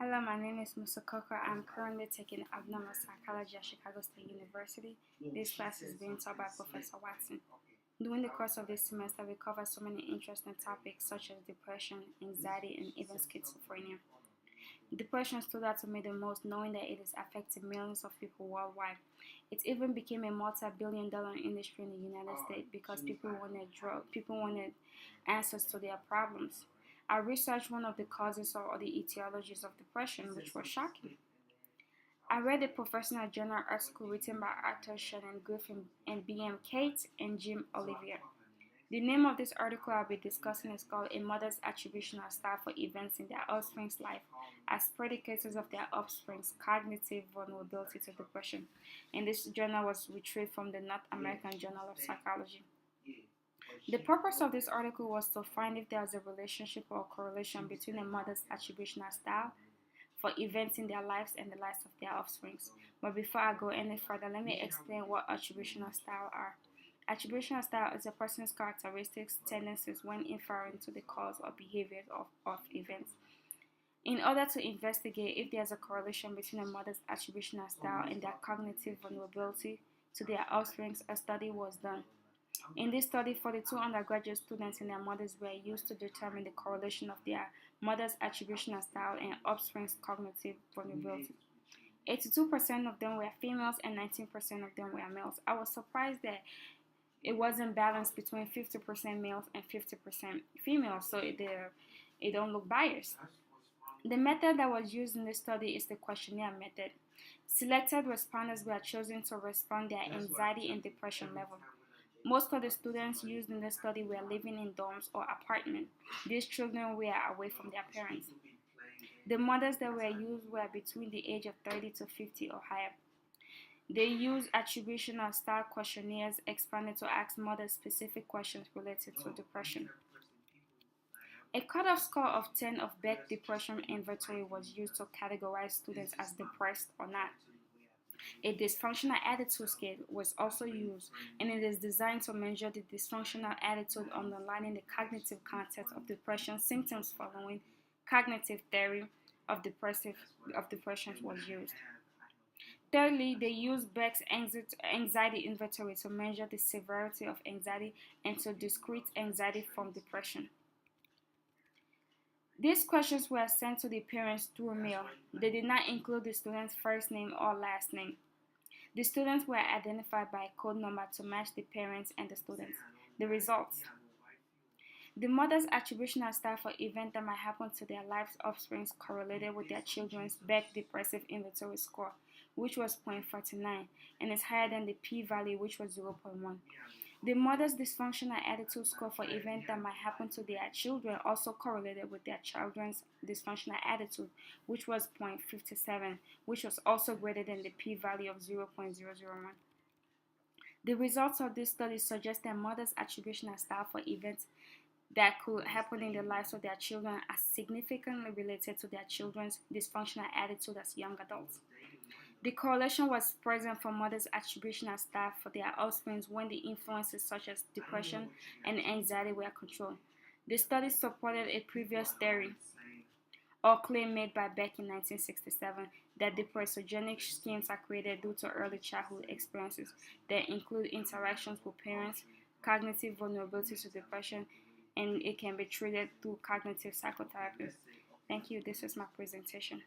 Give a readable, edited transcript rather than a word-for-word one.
Hello, my name is Musa Coker. I'm currently taking abnormal psychology at Chicago State University. This class is being taught by Professor Watson. During the course of this semester, we cover so many interesting topics such as depression, anxiety, and even schizophrenia. Depression stood out to me the most, knowing that it is affecting millions of people worldwide. It even became a multi-billion-dollar industry in the United States because people wanted answers to their problems. I researched one of the causes or the etiologies of depression, which was shocking. I read a professional journal article written by Arthur Shannon Griffin and B.M. Cates and Jim Olivier. The name of this article I'll be discussing is called A Mother's Attributional Style for Events in Their Offspring's Life as Predicators of Their Offspring's Cognitive Vulnerability to Depression. And this journal was retrieved from the North American Journal of Psychology. The purpose of this article was to find if there is a relationship or correlation between a mother's attributional style for events in their lives and the lives of their offsprings. But before I go any further, let me explain what attributional style are. Attributional style is a person's characteristics, tendencies when inferring to the cause or behaviors of events. In order to investigate if there is a correlation between a mother's attributional style and their cognitive vulnerability to their offsprings, a study was done. In this study, 42 undergraduate students and their mothers were used to determine the correlation of their mother's attributional style and offspring's cognitive vulnerability. 82% of them were females and 19% of them were males. I was surprised that it wasn't balanced between 50% males and 50% females, so it don't look biased. The method that was used in this study is the questionnaire method. Selected respondents were chosen to respond their anxiety and depression level. Most of the students used in the study were living in dorms or apartments. These children were away from their parents. The mothers that were used were between the age of 30 to 50 or higher. They used attributional style questionnaires expanded to ask mothers specific questions related to depression. A cutoff score of 10 of Beck Depression Inventory was used to categorize students as depressed or not. A dysfunctional attitude scale was also used, and it is designed to measure the dysfunctional attitude underlying the cognitive context of depression symptoms following cognitive theory of depression was used. Thirdly, they used Beck's anxiety inventory to measure the severity of anxiety and to discrete anxiety from depression. These questions were sent to the parents through mail. They did not include the student's first name or last name. The students were identified by a code number to match the parents and the students. The results. The mother's attributional style for events that might happen to their life's offsprings correlated with their children's Beck Depressive Inventory score, which was 0.49, and is higher than the p-value, which was 0.1. The mother's dysfunctional attitude score for events that might happen to their children also correlated with their children's dysfunctional attitude, which was 0.57, which was also greater than the p-value of 0.001. The results of this study suggest that mothers' attributional style for events that could happen in the lives of their children are significantly related to their children's dysfunctional attitude as young adults. The correlation was present for mothers' attributional style for their offspring when the influences such as depression and anxiety were controlled. The study supported a previous theory or claim made by Beck in 1967 that depressogenic schemes are created due to early childhood experiences that include interactions with parents, cognitive vulnerability to depression, and it can be treated through cognitive psychotherapy. Thank you. This is my presentation.